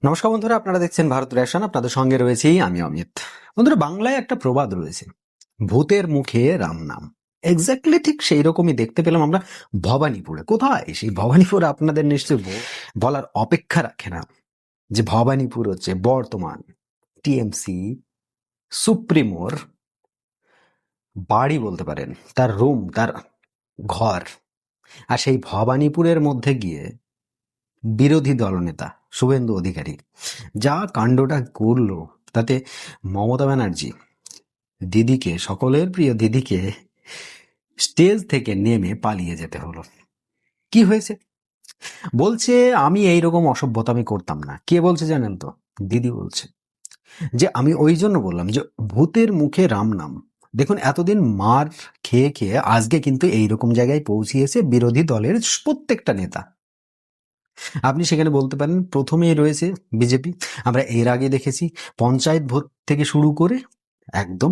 নমস্কার বন্ধুরা, আপনারা দেখছেন ভারত রেশন। আপনাদের সঙ্গে রয়েছি আমি অমিত। বন্ধুরা, বাংলায় একটা প্রবাদ রয়েছে, ভূতের মুখে রাম নাম। এক্স্যাক্টলি ঠিক সেই রকমই দেখতে পেলাম আমরা ভবানীপুরে। কোথায় সেই ভবানীপুর আপনাদের নিশ্চয় বলার অপেক্ষা রাখে না যে ভবানীপুর হচ্ছে বর্তমান টিএমসি সুপ্রিমোর বাড়ি বলতে পারেন, তার রুম, তার ঘর। আর সেই ভবানীপুরের মধ্যে গিয়ে বিরোধী দলনেতা শুভেন্দু অধিকারী যা কাণ্ডটা করলো, তাতে মমতা ব্যানার্জি দিদিকে, সকলের প্রিয় দিদিকে, স্টেজ থেকে নেমে পালিয়ে যেতে হলো। কি হয়েছে? বলছে আমি এইরকম অসভ্যতা আমি করতাম না। কে বলছে জানেন তো? দিদি বলছে যে আমি ওই জন্য বললাম যে ভূতের মুখে রাম নাম। দেখুন, এতদিন মার খেয়ে খেয়ে আজকে কিন্তু এইরকম জায়গায় পৌঁছিয়েছে বিরোধী দলের প্রত্যেকটা নেতা। আপনি সেখানে বলতে পারেন প্রথমেই রয়েছে বিজেপি। আমরা এর আগে দেখেছি পঞ্চায়েত ভোট থেকে শুরু করে একদম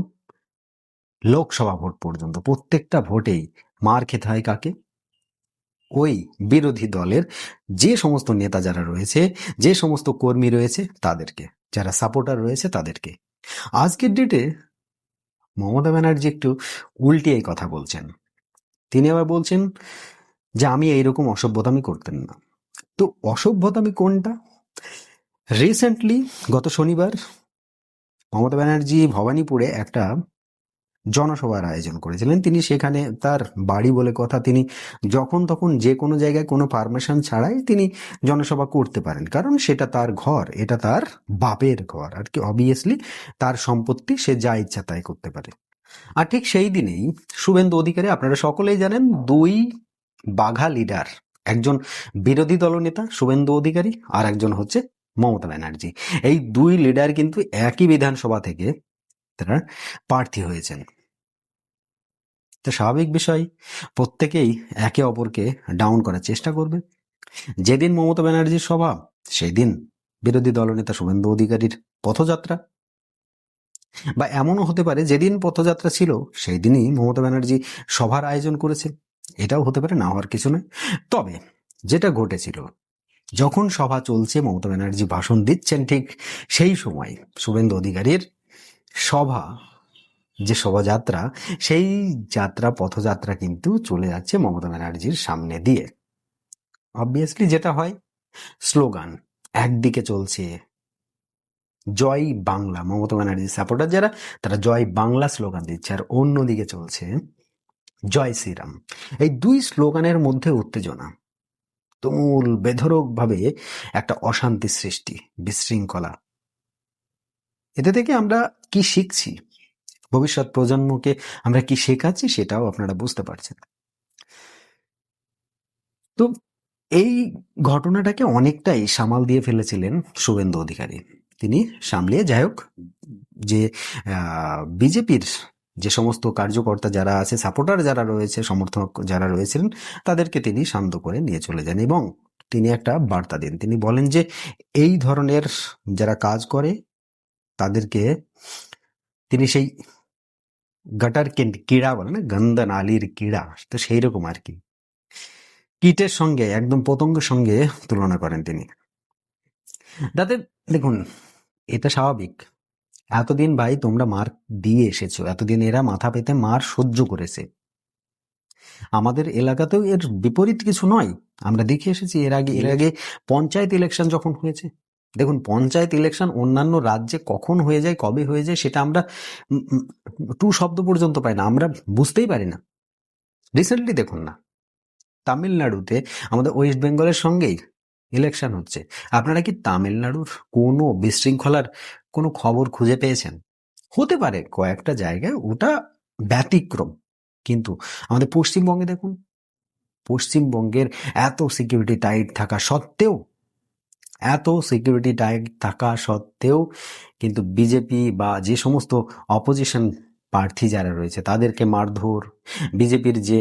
লোকসভা ভোট পর্যন্ত প্রত্যেকটা ভোটেই মার খেতে হয় কাকে? ওই বিরোধী দলের যে সমস্ত নেতা যারা রয়েছে, যে সমস্ত কর্মী রয়েছে তাদেরকে, যারা সাপোর্টার রয়েছে তাদেরকে। আজকের ডেটে মমতা ব্যানার্জি একটু উল্টিয়ে কথা বলছেন। তিনি আবার বলছেন যে আমি এইরকম অসভ্যতামি করতেন না। তো অসভ্যতামি কোনটা? রিসেন্টলি গত শনিবার মমতা ব্যানার্জি ভবানীপুরে একটা জনসভার আয়োজন করেছিলেন। তিনি সেখানে, তার বাড়ি বলে কথা, তিনি যখন তখন যে কোনো জায়গায় কোনো পারমিশন ছাড়াই তিনি জনসভা করতে পারেন, কারণ সেটা তার ঘর, এটা তার বাপের ঘর আর কি। অবভিয়াসলি তার সম্পত্তি, সে যা ইচ্ছা তাই করতে পারে। আর ঠিক সেই দিনেই শুভেন্দু অধিকারী, আপনারা সকলেই জানেন, দুই বাঘা লিডার, একজন বিরোধী দলনেতা শুভেন্দু অধিকারী আর একজন হচ্ছে মমতা ব্যানার্জি, এই দুই লিডার কিন্তু একই বিধানসভা থেকে তারা প্রার্থী হয়েছেন। তো স্বাভাবিক বিষয়, প্রত্যেকেই একে অপরকে ডাউন করার চেষ্টা করবে। যেদিন মমতা ব্যানার্জির সভা, সেই দিন বিরোধী দলনেতা শুভেন্দু অধিকারীর পথযাত্রা। বা এমনও হতে পারে যেদিন পথযাত্রা ছিল সেই দিনই মমতা ব্যানার্জি সভার আয়োজন করেছে। এটাও হতে পারে, না হওয়ার কিছু নয়। তবে যেটা ঘটেছিল, যখন সভা চলছে, মমতা ব্যানার্জি ভাষণ দিচ্ছেন, ঠিক সেই সময় শুভেন্দু অধিকারীর সভা, যে শোভাযাত্রা, সেই যাত্রা, পথযাত্রা কিন্তু চলে যাচ্ছে মমতা ব্যানার্জির সামনে দিয়ে। অবভিয়াসলি যেটা হয়, স্লোগান একদিকে চলছে জয় বাংলা, মমতা ব্যানার্জি সাপোর্টার যারা, তারা জয় বাংলা স্লোগান দিচ্ছে, আর অন্যদিকে চলছে জয় শ্রীরাম। এই দুই স্লোগানের মধ্যে উত্তেজনা, তুমুল বেধড়ক ভাবে একটা অশান্তি সৃষ্টি, বিশৃঙ্খলা। এতে থেকে আমরা কি শিখছি, ভবিষ্যৎ প্রজন্মকে আমরা কি শেখাচ্ছি, সেটাও আপনারা বুঝতে পারছেন। তো এই ঘটনাটাকে অনেকটাই সামাল দিয়ে ফেলেছিলেন শুভেন্দু অধিকারী। তিনি সামলিয়ে, যাই হোক, যে বিজেপির যে সমস্ত কার্যকর্তা যারা আছে, সাপোর্টার যারা রয়েছে, সমর্থক যারা রয়েছিলেন, তাদেরকে তিনি শান্ত করে নিয়ে চলে যান এবং তিনি একটা বার্তা দেন। তিনি বলেন যে এই ধরনের যারা কাজ করে তাদেরকে তিনি সেই গাটার কিড়া বলে না, গন্ধ নালির কিড়া, তো সেই রকম আর কি, কীটের সঙ্গে, একদম পতঙ্গের সঙ্গে তুলনা করেন তিনি। তাতে দেখুন, এটা স্বাভাবিক। এতদিন ভাই তোমরা মার দিয়ে এসেছো, এতদিন এরা মাথা পেতে মার সহ্য করেছে। আমাদের এলাকাতেও এর বিপরীত কিছু নয়, আমরা দেখে এসেছি এর আগে পঞ্চায়েত ইলেকশন যখন হয়েছে। দেখুন, পঞ্চায়েত ইলেকশন অন্যান্য রাজ্যে কখন হয়ে যায়, কবে হয়ে যায়, সেটা আমরা টু শব্দ পর্যন্ত পাই না, আমরা বুঝতেই পারি না। রিসেন্টলি দেখুন না, তামিলনাড়ুতে আমাদের ওয়েস্ট বেঙ্গলের সঙ্গেই ইলেকশন হচ্ছে। আপনারা কি তামিলনাড়ুর কোনো বিশৃঙ্খলার কোনো খবর খুঁজে পেয়েছেন? হতে পারে কয়েকটা জায়গায়, ওটা ব্যতিক্রম, কিন্তু আমাদের পশ্চিমবঙ্গে দেখুন, পশ্চিমবঙ্গের এত সিকিউরিটি টাইট থাকা সত্ত্বেও, কিন্তু বিজেপি বা যে সমস্ত অপোজিশন প্রার্থী যারা রয়েছে তাদেরকে মারধর, বিজেপির যে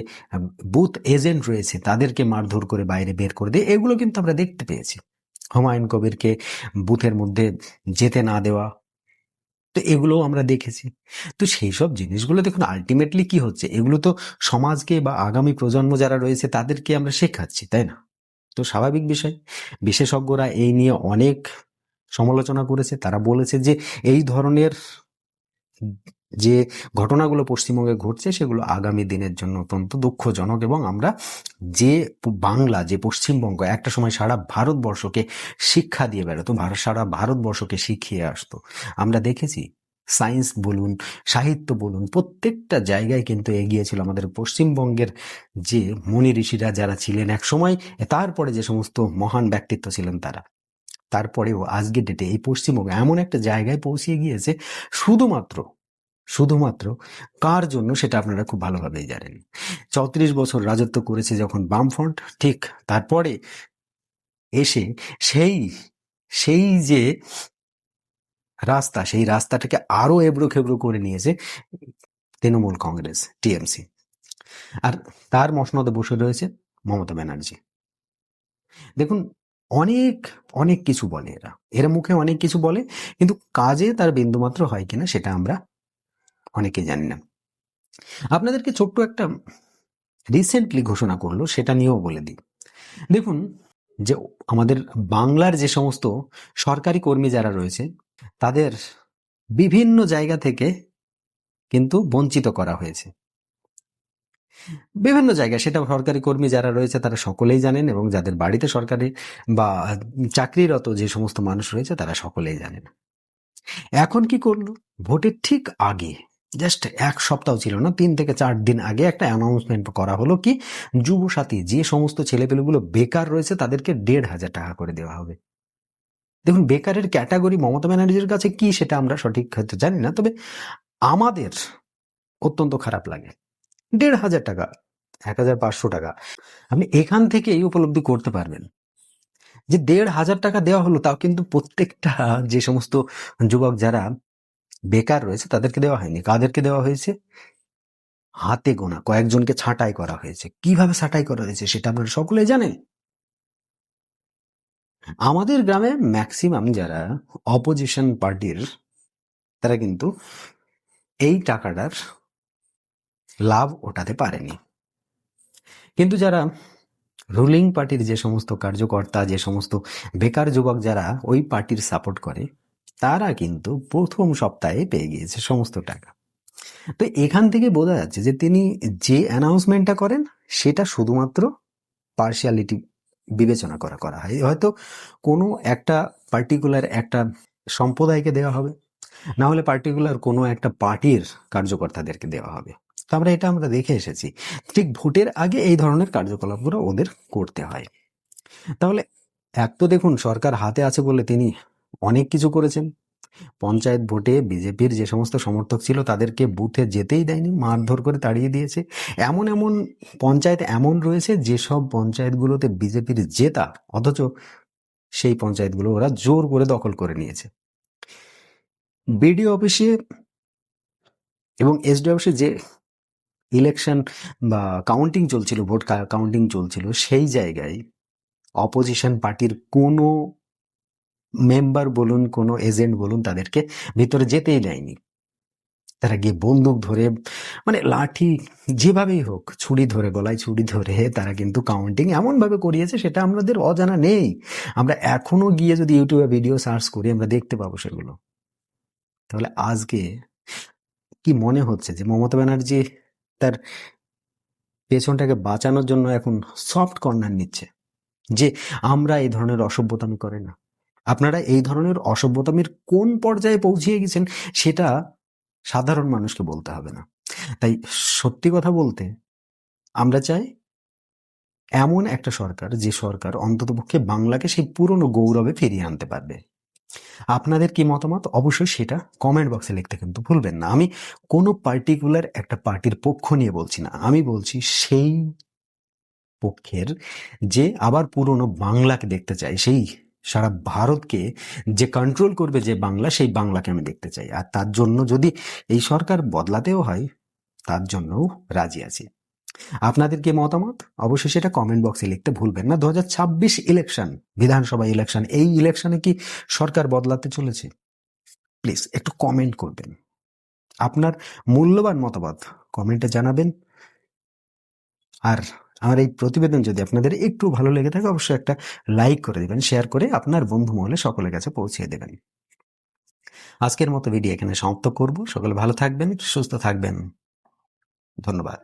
বুথ এজেন্ট রয়েছে তাদেরকে মারধর করে বাইরে বের করে দিয়ে, এগুলো কিন্তু আমরা দেখতে পেয়েছি। হুমায়ুন কবিরকে বুথের মধ্যে যেতে না দেওয়া, তো এগুলোও আমরা দেখেছি। তো সেই সব জিনিসগুলো দেখুন, আলটিমেটলি কি হচ্ছে, এগুলো তো সমাজকে বা আগামী প্রজন্ম যারা রয়েছে তাদেরকে আমরা শেখাচ্ছি, তাই না? তো স্বাভাবিক বিষয়, বিশেষজ্ঞরা এই নিয়ে অনেক সমালোচনা করেছে। তারা বলেছে যে এই ধরনের যে ঘটনাগুলো পশ্চিমবঙ্গে ঘটছে সেগুলো আগামী দিনের জন্য অত্যন্ত দুঃখজনক, এবং আমরা যে বাংলা, যে পশ্চিমবঙ্গ একটা সময় সারা ভারতবর্ষকে শিক্ষা দিয়ে বেরোতো, সারা ভারতবর্ষকে শিখিয়ে আসতো, আমরা দেখেছি সায়েন্স বলুন, সাহিত্য বলুন, প্রত্যেকটা জায়গায় কিন্তু এগিয়ে ছিল আমাদের পশ্চিমবঙ্গের যে মুনি ঋষিরা যারা ছিলেন এক সময়, তারপরে যে সমস্ত মহান ব্যক্তিত্ব ছিলেন তারা। তারপরেও আজকের ডেটে এই পশ্চিমবঙ্গ এমন একটা জায়গায় পৌঁছে গিয়েছে শুধুমাত্র শুধুমাত্র কার জন্য সেটা আপনারা খুব ভালোভাবেই জানেন। ৩৪ বছর রাজত্ব করেছে যখন বামফ্রন্ট, ঠিক তারপরে এসে সেই সেই যে রাস্তা, সেই রাস্তাটাকে আরো এবড়ো খেবড়ো করে নিয়েছে তৃণমূল কংগ্রেস, টিএমসি। আর তার মসনদে বসে রয়েছে মমতা ব্যানার্জি। দেখুন, অনেক অনেক কিছু বলে এরা, এরা মুখে অনেক কিছু বলে, কিন্তু কাজে তার বিন্দুমাত্র হয় কিনা সেটা আমরা অনেকেই জানি না। আপনাদেরকে ছোট্ট একটা রিসেন্টলি ঘোষণা করলো, সেটা নিয়েও বলে দিই। দেখুন, যে আমাদের বাংলার যে সমস্ত সরকারি কর্মী যারা রয়েছে তাদের বিভিন্ন জায়গা থেকে কিন্তু বঞ্চিত করা হয়েছে, বিভিন্ন জায়গায়। সেটা সরকারি কর্মী যারা রয়েছে তারা সকলেই জানেন, এবং যাদের বাড়িতে সরকারি বা চাকরিরত যে সমস্ত মানুষ রয়েছে তারা সকলেই জানেন। এখন কি করলো, ভোটের ঠিক আগে, জাস্ট এক সপ্তাহ ছিল না, 3 থেকে 4 দিন আগে একটা অ্যানাউন্সমেন্ট করা হলো কি যুবসাথী যে সমস্ত ছেলেপেলেগুলো বেকার রয়েছে তাদেরকে 1,500 টাকা করে দেওয়া হবে। দেখুন, বেকারের ক্যাটাগরি মমতা ব্যানার্জির কাছে কি সেটা আমরা সঠিক হয়তো জানি না, তবে আমাদের অত্যন্ত খারাপ লাগে। 1,500 টাকা, 1,500 টাকা, আপনি এখান থেকেই উপলব্ধি করতে পারবেন যে 1,500 টাকা দেওয়া হলো, তাও কিন্তু প্রত্যেকটা যে সমস্ত যুবক যারা বেকার রয়েছে তাদেরকে দেওয়া হয়নি। কাদেরকে দেওয়া হয়েছে? হাতে গোনা কয়েকজনকে ছাঁটাই করা হয়েছে। কিভাবে ছাঁটাই করা হয়েছে সেটা আপনারা সকলে জানেন। আমাদের গ্রামে ম্যাক্সিমাম যারা অপোজিশন পার্টির, তারা কিন্তু এই টাকাটার লাভ ওঠাতে পারেনি। কিন্তু যারা রুলিং পার্টির যে সমস্ত কার্যকর্তা, যে সমস্ত বেকার যুবক যারা ওই পার্টির সাপোর্ট করে, তারা কিন্তু প্রথম সপ্তাহে পেয়ে গিয়েছে সমস্ত টাকা। তো এখান থেকে বোঝা যাচ্ছে যে তিনি যে অ্যানাউন্সমেন্টটা করেন সেটা শুধুমাত্র পার্শিয়ালিটি বিবেচনা করা হয়। হয়তো কোনো একটা পার্টিকুলার একটা সম্প্রদায়কে দেওয়া হবে, না হলে পার্টিকুলার কোনো একটা পার্টির কার্যকর্তাদেরকে দেওয়া হবে। তো আমরা দেখে এসেছি, ঠিক ভোটের আগে এই ধরনের কার্যকলাপগুলো ওদের করতে হয়। তাহলে এক তো দেখুন, সরকার হাতে আছে বলে তিনি অনেক কিছু করেছেন। পঞ্চায়েত ভোটে বিজেপির যে সমস্ত সমর্থক ছিল তাদেরকে বুথে যেতেই দেয়নি, মারধর করে তাড়িয়ে দিয়েছে। এমন এমন পঞ্চায়েত এমন রয়েছে যেসব পঞ্চায়েতগুলোতে বিজেপির জেতা, অথচ সেই পঞ্চায়েতগুলো ওরা জোর করে দখল করে নিয়েছে। বিডিও অফিসে এবং এসডি অফিসে যে ইলেকশন বা কাউন্টিং চলছিল, ভোট কাউন্টিং চলছিল, সেই জায়গায় অপোজিশন পার্টির কোনো মেম্বার বলুন, কোনো এজেন্ট বলুন, তাদেরকে ভিতরে যেতেই দেয়নি। তারা গিয়ে বন্দুক ধরে, মানে লাঠি, যেভাবেই হোক, ছুরি ধরে, গলায় ছুরি ধরে তারা কিন্তু কাউন্টিং এমনভাবে করিয়েছে সেটা আমাদের অজানা নেই। আমরা এখনো গিয়ে যদি ইউটিউবে ভিডিও সার্চ করি আমরা দেখতে পাবো সেগুলো। তাহলে আজকে কি মনে হচ্ছে যে মমতা ব্যানার্জি তার পেছনটাকে বাঁচানোর জন্য এখন সফট কর্নার নিচ্ছে, যে আমরা এই ধরনের অসভ্যতামি করে না? আপনারা এই ধরনের অসভ্যতামির কোন পর্যায়ে পৌঁছিয়ে গেছেন সেটা সাধারণ মানুষকে বলতে হবে না। তাই সত্যি কথা বলতে, আমরা চাই এমন একটা সরকার, যে সরকার অন্ততপক্ষে বাংলাকে সেই পুরনো গৌরবে ফিরিয়ে আনতে পারবে। আপনাদের কি মতামত অবশ্যই সেটা কমেন্ট বক্সে লিখতে কিন্তু ভুলবেন না। আমি কোনো পার্টিকুলার একটা পার্টির পক্ষ নিয়ে বলছি না, আমি বলছি সেই পক্ষের যে আবার পুরনো বাংলাকে দেখতে চাই, সেই সারা ভারতকে যে কন্ট্রোল করবে যে বাংলা, সেই বাংলাকে আমি দেখতে চাই। আর তার জন্য যদি এই সরকার বদলাতেও হয় তার জন্যও রাজি আছি। আপনাদের কি মতামত অবশ্যই সেটা কমেন্ট বক্সে লিখতে ভুলবেন না। 2026 ইলেকশন, বিধানসভা ইলেকশন, এই ইলেকশনে কি সরকার বদলাতে চলেছে? প্লিজ একটু কমেন্ট করবেন, আপনার মূল্যবান মতামত কমেন্টে জানাবেন। আর আমার এই প্রতিবেদন যদি আপনাদের একটু ভালো লেগে থাকে অবশ্যই একটা লাইক করে দেবেন, শেয়ার করে আপনার বন্ধু মহলে সকলের কাছে পৌঁছে দেবেন। আজকের মতো ভিডিও এখানে সমাপ্ত করব। সকলে ভালো থাকবেন, সুস্থ থাকবেন। ধন্যবাদ।